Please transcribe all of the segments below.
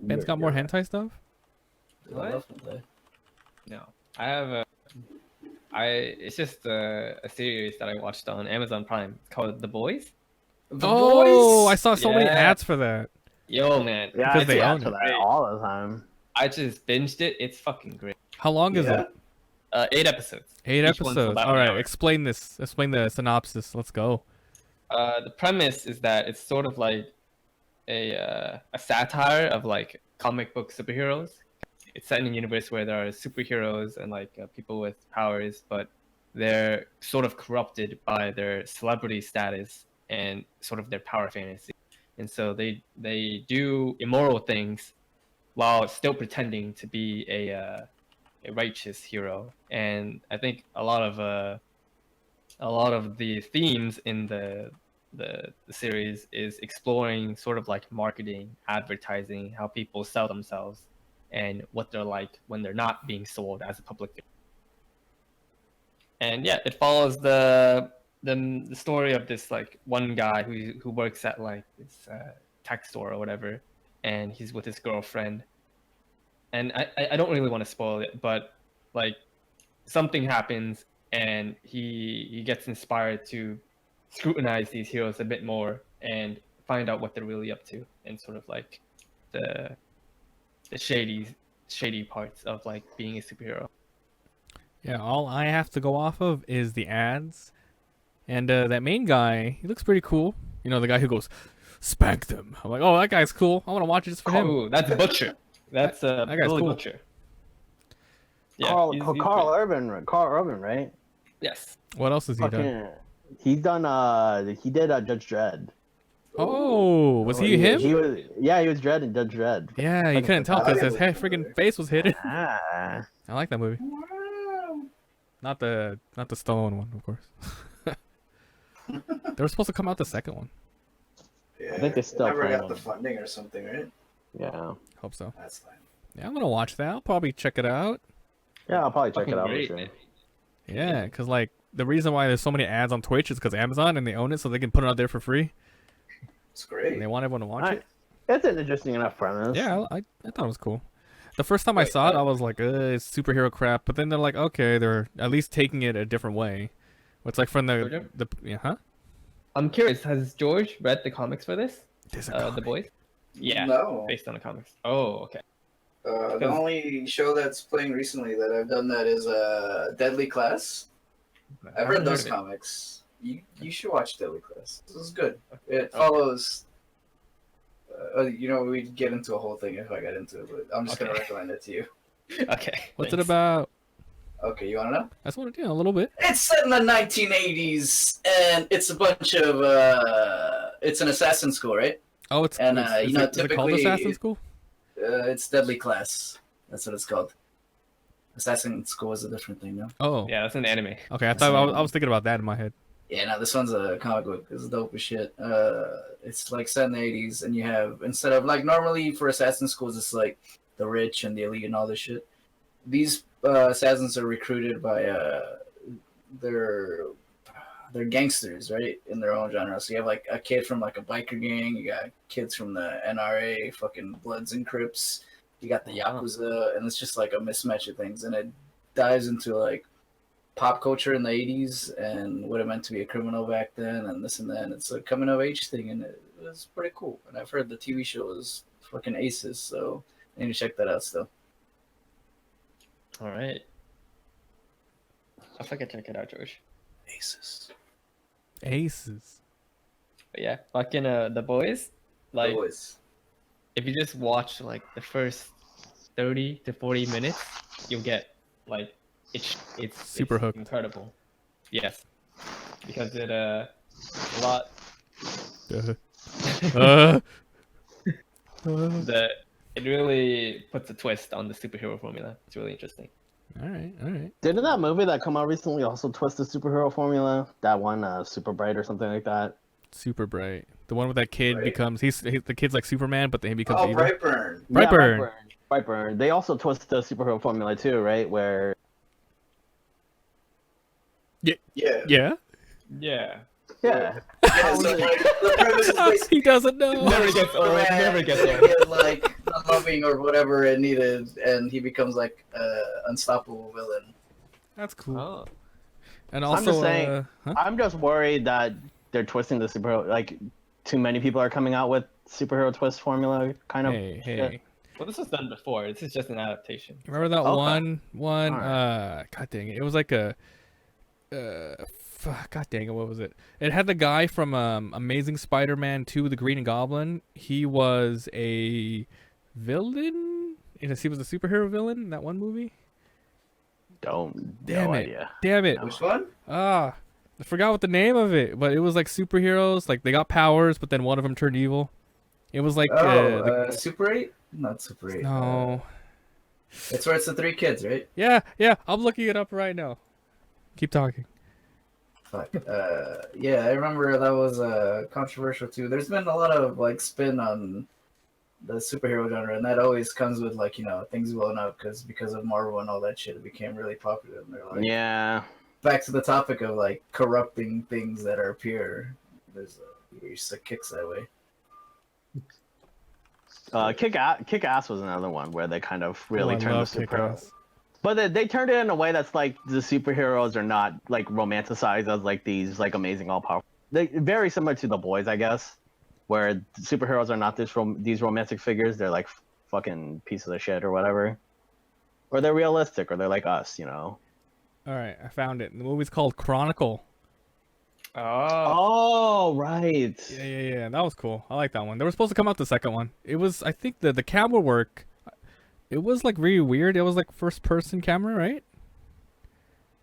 Ben's got more hentai stuff? What? No, I have it's just a series that I watched on Amazon Prime called The Boys. The Boys? I saw so many ads for that. Yo, man. Yeah, because they own it all the time. I just binged it. It's fucking great. How long is it? 8 episodes. 8 Each one's episodes. about All an right, hour. explain this. Explain the synopsis. Let's go. The premise is that it's sort of like a satire of like comic book superheroes. It's set in a universe where there are superheroes and like people with powers, but they're sort of corrupted by their celebrity status and sort of their power fantasy. And so they do immoral things while still pretending to be a righteous hero. And I think a lot of the themes in the series is exploring sort of like marketing, advertising, how people sell themselves, and what they're like when they're not being sold as a public figure. And yeah, it follows the story of this like one guy who works at like this tech store or whatever, and he's with his girlfriend. And I don't really want to spoil it, but like something happens and he gets inspired to scrutinize these heroes a bit more and find out what they're really up to, and sort of like the shady parts of like being a superhero. Yeah, all I have to go off of is the ads. And that main guy, he looks pretty cool. You know, the guy who goes, spank them. I'm like, oh, that guy's cool. I want to watch it just for him. Oh, that's Butcher. That's that guy's Billy cool. Butcher. Yeah, Carl Urban, right? Yes. What else has he done? He's done. He did Judge Dredd. Oh, was he him? He was. Yeah, he was Dredd in Judge Dredd. Yeah, you couldn't tell because his freaking face was hidden. Ah. I like that movie. Not the Stallone one, of course. They were supposed to come out the second one. Yeah, I think they still never plan got the on it. funding or something, right? Yeah. Hope so. That's fine. Yeah, I'm gonna watch that. I'll probably check it out. Yeah, I'll probably check Fucking it out. great, for sure. man. Yeah, because like the reason why there's so many ads on Twitch is because Amazon and they own it, so they can put it out there for free. It's great. And they want everyone to watch it. It's an interesting enough premise. Yeah, I thought it was cool. The first time I saw it, I was like, it's superhero crap. But then they're like, okay, they're at least taking it a different way. It's like from the I'm curious, has George read the comics for this? There's a The comic. Boys? Yeah. No. Based on the comics. Oh, okay. The only show that's playing recently that I've done that is Deadly Class. I've read those comics. You should watch Deadly Class. This is good. It follows. We get into a whole thing if I got into it, but I'm just gonna recommend it to you. Okay. What's it about? Okay, you wanna know? I just want to, a little bit. It's set in the 1980s, and it's a bunch of it's an assassin school, right? Oh, it's And, is you know, it called typically- Assassin's School? It's Deadly Class. That's what it's called. Assassin School is a different thing, no? Oh, Yeah, that's an anime. okay. I thought I was thinking about that in my head. Yeah, no, this one's a comic book. It's dope as shit. It's like set in the 80s, and you have, instead of like normally for assassin schools, it's like the rich and the elite and all this shit. These assassins are recruited by they're gangsters, right, in their own genre. So you have like a kid from like a biker gang, you got kids from the NRA, fucking Bloods and Crips, you got the Yakuza, and it's just like a mismatch of things, and it dives into like pop culture in the 80s and what it meant to be a criminal back then and this and that. And it's a coming of age thing, and it was pretty cool. And I've heard the TV show is fucking aces, so I need to check that out still. All right. I think I check it out, George. Aces. But yeah, fucking The Boys. Like, Boys. if you just watch like the first 30 to 40 minutes, you'll get like it's Super hooked. incredible. Yes, because it a lot it really puts a twist on the superhero formula. It's really interesting. All right. Didn't that movie that come out recently also twist the superhero formula? That one, Super Bright or something like that. Super Bright. The one with that kid Right. becomes the kid's like Superman, but then he becomes Oh, evil. Brightburn. Brightburn. Brightburn. They also twist the superhero formula too, right? Where Yeah. Yeah. Yeah. Yeah, so like, the premise is basically He doesn't know. Never gets old. Superman Never gets could old. get, like loving or whatever it needed, and he becomes like unstoppable villain. That's cool. Oh. And also, I'm just saying, huh? I'm just worried that they're twisting the superhero. Like, too many people are coming out with superhero twist formula kind of. Hey, shit. hey. Well, this was done before. This is just an adaptation. Remember that Okay. one? Alright. God dang it! It was like a, God dang it! What was it? It had the guy from Amazing Spider-Man 2, the Green Goblin. He was a villain. He was a superhero villain in that one movie. Don't. Damn no it! idea. Damn it! Which one? I forgot what the name of it, but it was like superheroes. Like they got powers, but then one of them turned evil. It was like Super 8? Not Super 8. no. It's where it's the 3 kids, right? Yeah. I'm looking it up right now. Keep talking. Fuck. Yeah, I remember that was controversial too. There's been a lot of like spin on the superhero genre, and that always comes with like things blowing up because of Marvel and all that shit. It became really popular. And they're like, Yeah. back to the topic of like corrupting things that are pure. There's kicks that way. Kick-Ass was another one where they kind of really I turned the love superhero. Kick-Ass. But they turned it in a way that's like the superheroes are not like romanticized as like these like amazing all powerful. They very similar to The Boys, I guess, where the superheroes are not these romantic figures. They're like fucking pieces of shit or whatever, or they're realistic, or they're like us, All right, I found it. The movie's called Chronicle. Oh. Oh right. Yeah. That was cool. I like that one. They were supposed to come out the second one. It was, I think, the camera work. It was like really weird. It was like first person camera, right?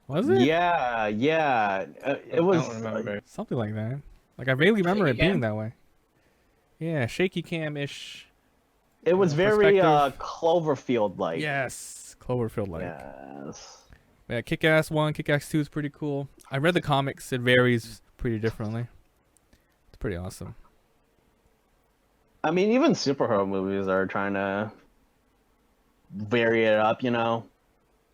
Was it? Yeah. It was. I don't remember. Something like that. Like I vaguely remember it Shaky being cam? that way. Yeah, shaky cam ish. It was very perspective. Cloverfield like. Yes, Cloverfield like. Yes. Yeah, Kick-Ass 1, Kick-Ass 2 is pretty cool. I read the comics. It varies pretty differently. It's pretty awesome. I mean, even superhero movies are trying to vary it up,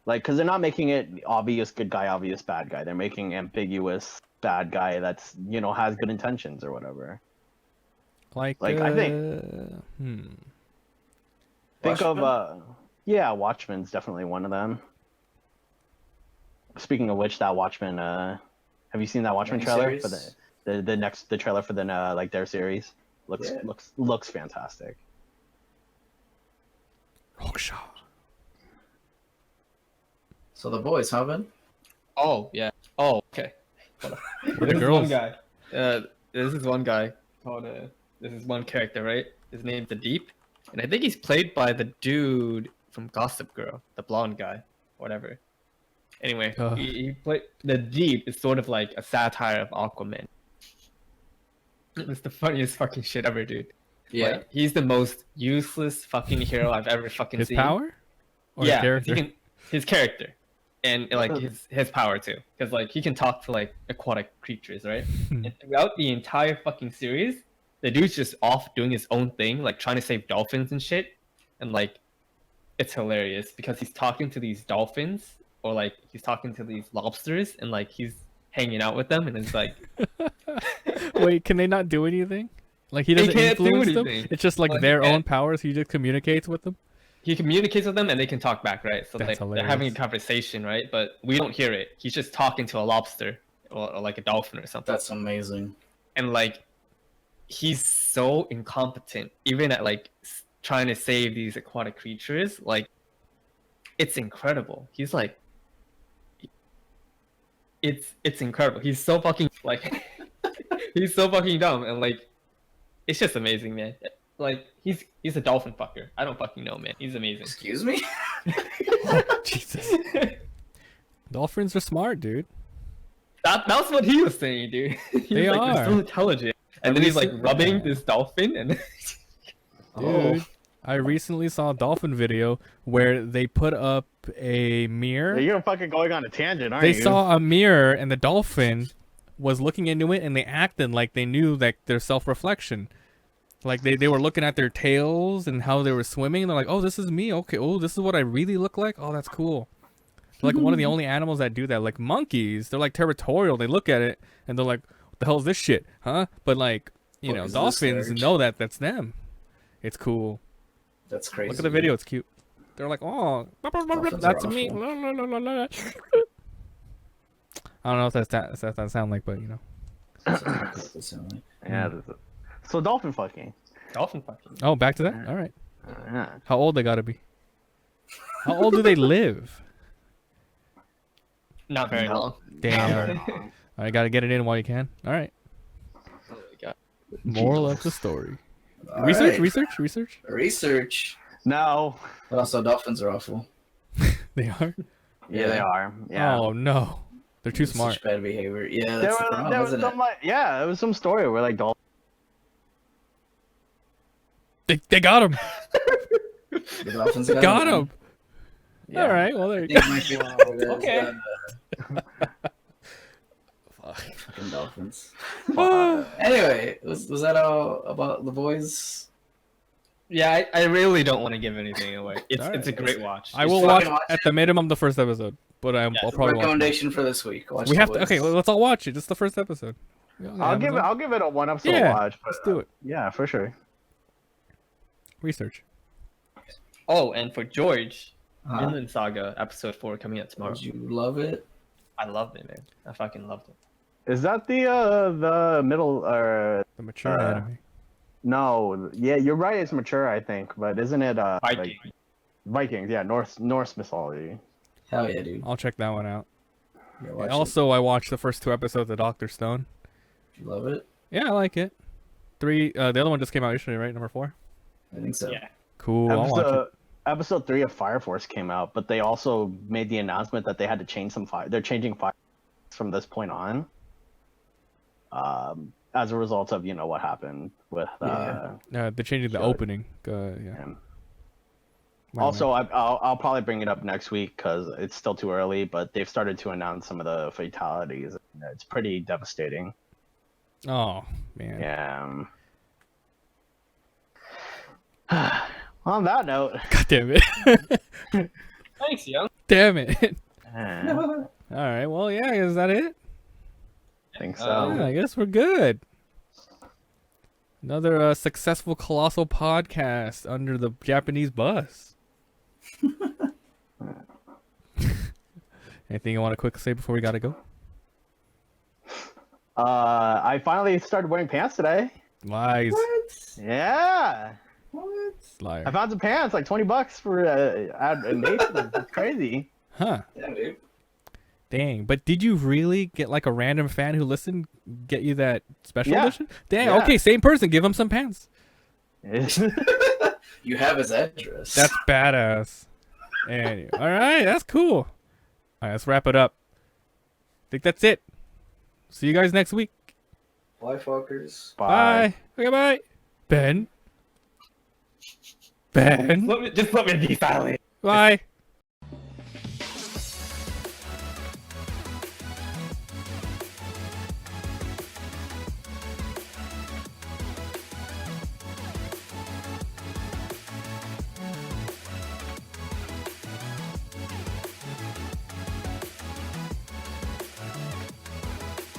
like because they're not making it obvious good guy, obvious bad guy. They're making ambiguous bad guy that's has good intentions or whatever. Like I think Watchmen? of Watchmen's definitely one of them. Speaking of which, that Watchmen, have you seen that Watchmen trailer for the trailer for the like their series? Looks fantastic. Rockshaw. So The Boys, huh, Ben? Oh yeah. Oh okay. Hold on. The This is girls. one guy. This is one guy called. This is one character, right? His name's The Deep, and I think he's played by the dude from Gossip Girl, the blonde guy, whatever. Anyway, he played The Deep is sort of like a satire of Aquaman. It's the funniest fucking shit ever, dude. Yeah. Like, he's the most useless fucking hero I've ever fucking His seen. power? Or Yeah, his character? his character, and like his power too, because like he can talk to like aquatic creatures, right? And throughout the entire fucking series, the dude's just off doing his own thing, like trying to save dolphins and shit, and like it's hilarious because he's talking to these dolphins or like he's talking to these lobsters and like he's hanging out with them, and it's like Wait, can they not do anything? Like he doesn't can't do influence them? anything. It's just like Like, their he own can't. powers. He just communicates with them. he communicates with them and they can talk back, right? So That's like they're having a hilarious. conversation, right? But we don't hear it. He's just talking to a lobster or like a dolphin or something. That's amazing. And like he's so incompetent even at like trying to save these aquatic creatures. Like it's incredible. He's like it's incredible. He's so fucking like he's so fucking dumb, and like it's just amazing, man. Like he's a dolphin fucker. I don't fucking know, man. He's amazing. Excuse me? Jesus. Dolphins are smart, dude. That's what he was saying, dude. He's They like, are. They're so intelligent. And then he's like rubbing this dolphin, and Dude, I recently saw a dolphin video where they put up a mirror. You're fucking going on a tangent, aren't They you? saw a mirror and the dolphin was looking into it and they acted like they knew that their self-reflection. Like they were looking at their tails and how they were swimming. They're like, oh, this is me. Okay. Oh, this is what I really look like. Oh, that's cool. Like one of the only animals that do that. Like monkeys, they're like territorial. They look at it and they're like, what the hell is this shit? Huh? But like, What is this, dolphins Serge? know that that's them. It's cool. That's crazy. Look at the video; it's cute. They're like, "Oh, Dolphins that's are me." awful. La, la, la, la, la. I don't know if that's that sound like, but you know. Yeah. So dolphin fucking. Dolphin fucking. Oh, back to that. All right. Yeah. How old they gotta be? How old do they live? Not very long. Damn. I gotta get it in while you can. All right. Oh my god. Moral of the story. All Research, right. research. No. But also, dolphins are awful. They are. Yeah, they are. Yeah. Oh no, they're too It's smart. Such bad behavior. Yeah, There that's the was, problem, there was isn't some it? like it was some story where like dolphins. They got him. The dolphins Got him. Yeah. All right. Well, there I you think go. it might be Okay. Fucking dolphins. Ah. Anyway, was that all about the boys? Yeah, I really don't want to give anything away. It's Alright. it's a great watch. I It's will Just watch fucking watch at the minimum the first episode, but I'll Yes. probably watch. More. Recommendation for this week. Watch We The have to. Boys. Okay, let's all watch it. Just the first episode. I'll give it a one episode Yeah, watch. But, let's do it. Yeah, for sure. Research. Oh, and for George, Uh-huh. Vinland Saga episode 4 coming out tomorrow. Did you love it? I loved it, man. I fucking loved it. Is that the middle The mature anime. no? Yeah, you're right. It's mature, I think, but isn't it Viking. like Vikings? Yeah, Norse mythology. Hell yeah, dude. I'll check that one out. Yeah, watch Also, I watched the first 2 episodes of Doctor Stone. it. Did you love it? Yeah, I like it. 3. The other one just came out yesterday, right? Number 4. I think so. Yeah. Cool. I'll watch it. Episode 3 of Fire Force came out, but they also made the announcement that they had to change some fire. They're changing fire from this point on. As a result of what happened with They're changing the Sure. opening. Yeah. him. My Also, I'll probably bring it up next week because it's still too early, but they've started to announce some of the fatalities. It's pretty devastating. bad. Oh man. Yeah. On that note, God damn it. Thanks, young. Damn it. I All right. Well, yeah. Is that it? think so. Yeah, I guess we're good. Another successful Colossal podcast under the Japanese bus. Anything you want to quick say before we gotta go? I finally started wearing pants today. Lies. Yeah. What? Liar. I found some pants, like $20 for at Macy's. It's crazy. Huh. Yeah, dude. Dang. But did you really get like a random fan who listened get you that special Yeah. edition? Dang. Yeah. Okay, same person. Give him some pants. You have his address. That's badass. Anyway, all right, that's cool. All right, let's wrap it up. I think that's it. See you guys next week. Bye, fuckers. Bye. Okay, bye. Ben. Ben. Just let me be silent. Bye.